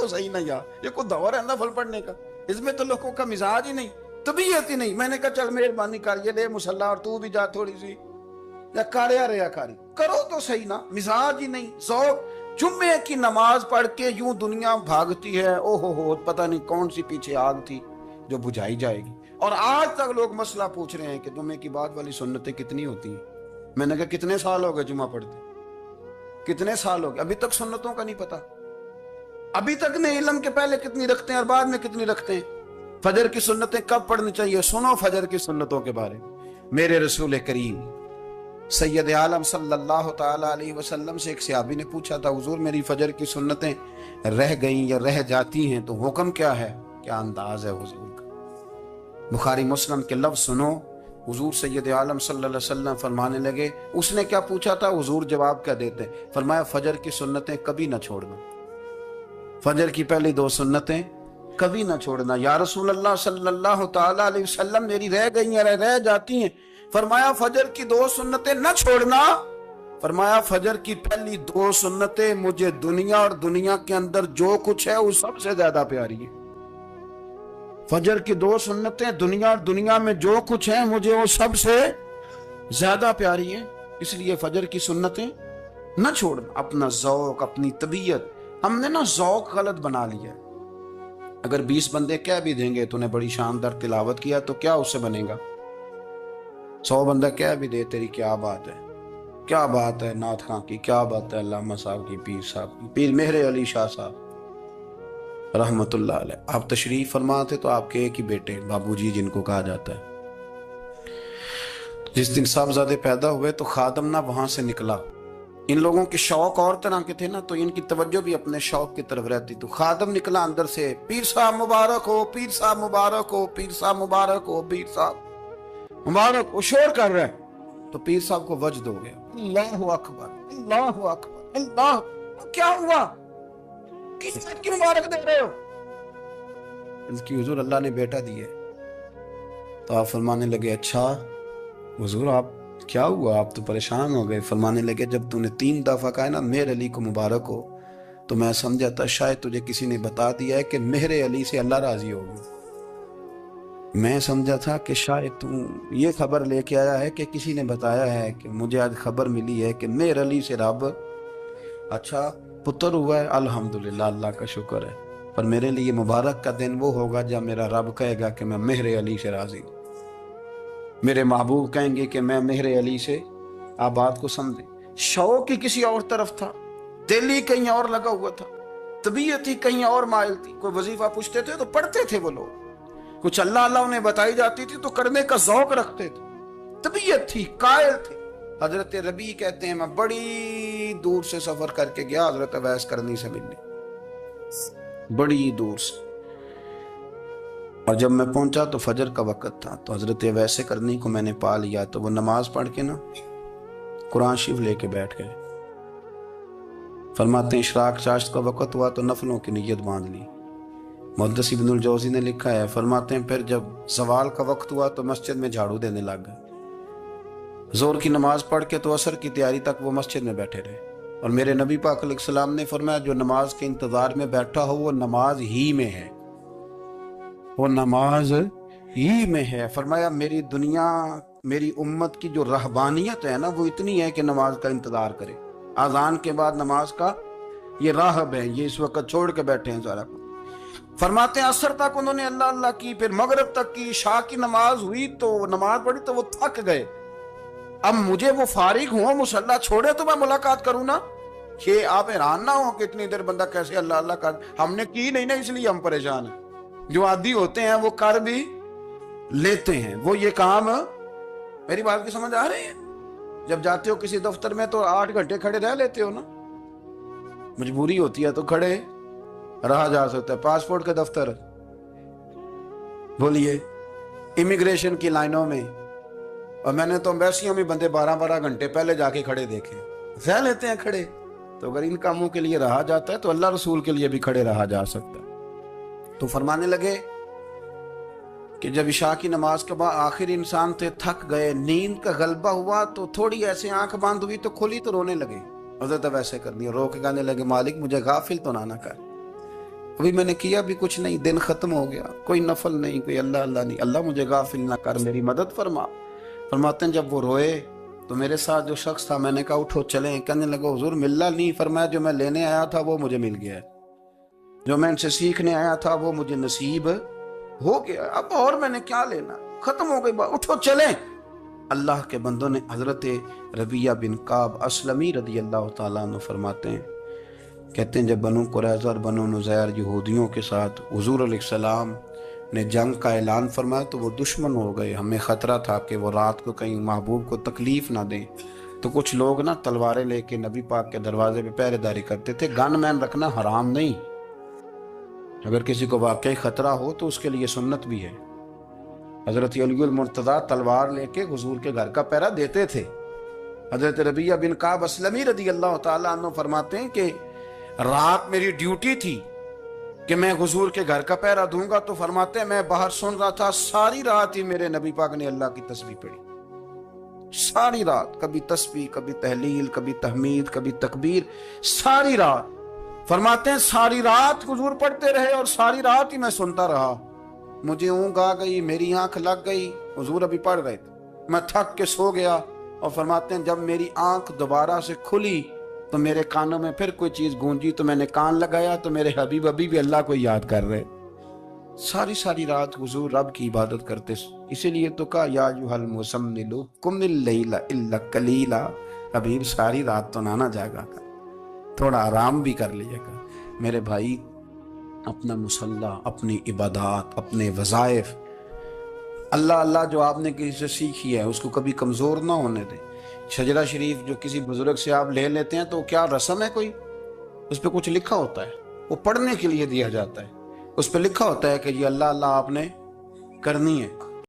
تو صحیح ना यार, ये कोई दौर है ना फल पड़ने का, इसमें तो लोगों का मिजाज ही नहीं, तबीयत ही नहीं। मैंने कहा चल मेहरबानी कर, ये ले मुसल्ला और तू भी जा थोड़ी सी, या कार्या रियाकारी करो तो सही ना, मिजाज ही नहीं, ज़ौक़। जुम्मे की नमाज पढ़ के यूं दुनिया भागती है, ओहो हो, पता नहीं कौन सी पीछे आग थी जो बुझाई जाएगी। और आज तक लोग मसला पूछ रहे हैं कि जुम्मे की बाद वाली सुन्नतें कितनी होती हैं। मैंने कहा कितने साल हो गए जुम्मा पढ़ते, कितने साल हो गए, अभी तक सुन्नतों का नहीं पता। अभी तक ने इल्म के पहले कितनी रखते हैं और बाद में कितनी रखते हैं। फजर की सुन्नतें कब पढ़नी चाहिए, सुनो फजर की सुन्नतों के बारे में। मेरे रसूल करीम सैयद आलम सल्लल्लाहु ताला अलैहि वसल्लम से एक सहाबी ने पूछा था, हुजूर मेरी फजर की सुन्नतें रह गईं या रह जाती हैं तो हुक्म क्या है, क्या अंदाज है हुजूर का। बुखारी मुस्लिम के लफ्ज सुनो, हुजूर सैयद आलम सल्लल्लाहु अलैहि वसल्लम फरमाने लगे, उसने क्या पूछा था, हुजूर जवाब क्या देते, फरमाया फजर की सुन्नतें कभी ना छोड़ना, फजर की पहली 2 सुन्नतें कभी ना छोड़ना। या रसूल अल्लाह सल्लल्लाहु ताला अलैहि वसल्लम मेरी रह गई हैं, रह जाती हैं, फरमाया फजर की 2 सुन्नतें न छोड़ना, फरमाया फजर की पहली 2 सुन्नतें मुझे दुनिया और दुनिया के अंदर जो कुछ है वो सबसे ज्यादा प्यारी है। फजर की 2 सुन्नतें दुनिया और दुनिया में जो कुछ है मुझे वो सबसे ज्यादा प्यारी है, इसलिए फजर की सुन्नतें न छोड़ना। अपना ज़ौक़, अपनी तबीयत, हमने ना ज़ौक़ गलत बना लिया है। अगर 20 बंदे कह भी देंगे तूने बड़ी शानदार तिलावत किया तो क्या उससे बनेगा। 100 बंदा कह भी दे तेरी क्या बात है, क्या बात है नाथ खां की, क्या बात है अल्लामा साहब की, पीर साहब की, पीर मेहरे अली शाह साहब रहमतुल्लाह अलैह। आप तशरीफ फरमा थे तो आपके एक ही बेटे बाबूजी जिनको कहा जाता है, जिस दिन साहबजादे पैदा हुए तो खादम ना वहां से निकला। इन लोगों के शौक और तरह के थे ना, तो इनकी तवज्जो भी अपने शौक की तरफ रहती। तो खादम निकला अंदर से, पीर साहब मुबारक हो, पीर साहब मुबारक हो, पीर साहब मुबारक हो, पीर साहब मुबारक हो, शोर कर रहे हैं। तो पीर साहब को वजद हो गया, अल्लाहु अकबर, अल्लाहु अकबर, अल्लाह, क्या हुआ, किस बात की मुबारक दे रहे हो। इसकी हुजूर अल्लाह ने बेटा दिया। तो आप फरमाने लगे, अच्छा हुजूर आप क्या हुआ, आप तो परेशान हो गए। फरमाने लगे, जब तूने 3 दफा कहा ना मेहर अली को मुबारक हो, तो मैं समझा था शायद तुझे किसी ने बता दिया है कि मेहरे अली से अल्लाह राजी होगी। मैं समझा था कि शायद तू ये खबर लेके आया है कि किसी ने बताया है कि मुझे आज खबर मिली है कि मेहर अली से रब अच्छा पुत्र हुआ है। अल्हम्दुलिल्लाह, अल्लाह का शुक्र है। पर मेरे लिए मुबारक का दिन वो होगा जब मेरा रब कहेगा कि मैं मेहरे अली से राजी हूँ, मेरे महबूब कहेंगे कि मैं मेहरे अली से। आप बात को समझे, शौक ही किसी और तरफ था, दिल ही कहीं और लगा हुआ था, तबीयत ही कहीं और माइल थी। कोई वजीफा पूछते थे तो पढ़ते थे वो लोग, कुछ अल्लाह अल्लाह उन्हें बताई जाती थी तो करने का ज़ौक़ रखते थे, तबीयत थी, कायल थे। हजरत रबी कहते हैं मैं बड़ी दूर से सफर करके गया हजरत अवैस करनी से मिलने, बड़ी दूर से, और जब मैं पहुंचा तो फजर का वक़्त था। तो हजरत वैसे करनी को मैंने पा लिया, तो वो नमाज पढ़ के ना कुरान शरीफ लेके बैठ गए। फरमाते हैं इशराक चाश्त का वक़्त हुआ तो नफलों की नियत बांध ली। मुहद्दिस इब्नुल जौज़ी ने लिखा है, फरमाते हैं फिर जब ज़वाल का वक्त हुआ तो मस्जिद में झाड़ू देने लग गए। ज़ोर की नमाज पढ़ के तो असर की तैयारी तक वो मस्जिद में बैठे रहे। और मेरे नबी पाक अलैहिस्सलाम ने फरमाया जो नमाज के इंतज़ार में बैठा हो वो नमाज ही में है, वो नमाज ही में है। फरमाया मेरी दुनिया, मेरी उम्मत की जो रहबानियत है ना वो इतनी है कि नमाज का इंतजार करे। आजान के बाद नमाज का ये राहब है, ये इस वक्त छोड़ के बैठे हैं सारा कुछ। फरमाते हैं असर तक उन्होंने अल्लाह अल्लाह की, फिर मगरिब तक की, शाह की नमाज हुई तो नमाज पढ़ी तो वो थक गए। अब मुझे वो फारिग हुआ, मुसल्ला छोड़े तो मैं मुलाकात करूं ना। ये आप हैरान ना हो कि इतनी देर बंदा कैसे अल्लाह अल्लाह कर, हमने की नहीं ना इसलिए हम परेशान हैं। जो आदी होते हैं वो कर भी लेते हैं, वो ये काम। मेरी बात की समझ आ रही है। जब जाते हो किसी दफ्तर में तो 8 घंटे खड़े रह लेते हो ना, मजबूरी होती है तो खड़े रहा जा सकता है। पासपोर्ट के दफ्तर बोलिए, इमिग्रेशन की लाइनों में, और मैंने तो एम्बेसियों में बंदे 12-12 घंटे पहले जाके खड़े देखे, रह लेते हैं खड़े। तो अगर इन कामों के लिए रहा जाता है तो अल्लाह रसूल के लिए भी खड़े रहा जा सकता है। तो फरमाने लगे कि जब इशा की नमाज के बाद आखिर इंसान थे, थक गए, नींद का गलबा हुआ तो थोड़ी ऐसे आंख बंद हुई तो खुली तो रोने लगे। हज़रत वैसे कर दिया, रो के कहने लगे मालिक मुझे गाफिल तो ना कर, ابھی میں نے کیا بھی کچھ نہیں، دن ختم ہو گیا، کوئی نفل نہیں، کوئی اللہ اللہ نہیں، اللہ مجھے غافل نہ کر، میری مدد فرما۔ فرماتے ہیں جب وہ روئے تو میرے ساتھ جو شخص تھا، میں نے کہا اٹھو چلیں، کہنے لگا حضور ملنا نہیں، فرمایا جو میں لینے آیا تھا وہ مجھے مل گیا ہے، جو میں ان سے سیکھنے آیا تھا وہ مجھے نصیب ہو گیا، اب اور میں نے کیا لینا، ختم ہو گئی بات، اٹھو چلیں۔ اللہ کے بندوں نے حضرت ربیہ بن کعب اسلمی رضی اللہ تعالیٰ عنہ فرماتے ہیں، کہتے ہیں جب بنو قریظہ اور بنو نذیر یہودیوں کے ساتھ حضور علیہ السلام نے جنگ کا اعلان فرمایا تو وہ دشمن ہو گئے، ہمیں خطرہ تھا کہ وہ رات کو کہیں محبوب کو تکلیف نہ دیں، تو کچھ لوگ نا تلواریں لے کے نبی پاک کے دروازے پہ پہرے داری کرتے تھے۔ گن مین رکھنا حرام نہیں، اگر کسی کو واقعی خطرہ ہو تو اس کے لیے سنت بھی ہے۔ حضرت علی المرتضیٰ تلوار لے کے حضور کے گھر کا پہرا دیتے تھے۔ حضرت ربیہ بن کعب اسلمی رضی اللہ تعالیٰ عنہ فرماتے ہیں کہ رات میری ڈیوٹی تھی کہ میں حضور کے گھر کا پہرا دوں گا، تو فرماتے ہیں میں باہر سن رہا تھا، ساری رات ہی میرے نبی پاک نے اللہ کی تسبیح پڑھی، ساری رات، کبھی تسبیح، کبھی تحلیل، کبھی تحمید، کبھی تکبیر، ساری رات۔ فرماتے ہیں ساری رات حضور پڑھتے رہے اور ساری رات ہی میں سنتا رہا، مجھے اونگ آ گئی، میری آنکھ لگ گئی، حضور ابھی پڑھ رہے تھے، میں تھک کے سو گیا، اور فرماتے ہیں جب میری آنکھ دوبارہ سے کھلی تو میرے کانوں میں پھر کوئی چیز گونجی، تو میں نے کان لگایا تو میرے حبیب ابھی بھی اللہ کو یاد کر رہے، ساری رات حضور رب کی عبادت کرتے، اسی لیے تو کہا یا ایھا المزمل قم اللیل الا قلیلا، حبیب ساری رات تو نہ جاگا کر، تھوڑا آرام بھی کر لیا کر۔ میرے بھائی اپنا مصلی، اپنی عبادات، اپنے وظائف، اللہ اللہ جو آپ نے کسی سے سیکھی ہے اس کو کبھی کمزور نہ ہونے دیں۔ شجرہ شریف جو کسی بزرگ سے آپ لے لیتے ہیں تو کیا رسم ہے کوئی؟ اس پہ کچھ لکھا ہوتا ہے، وہ پڑھنے کے لیے دیا جاتا ہے، اس پہ لکھا ہوتا ہے کہ یہ اللہ اللہ آپ نے کرنی ہے۔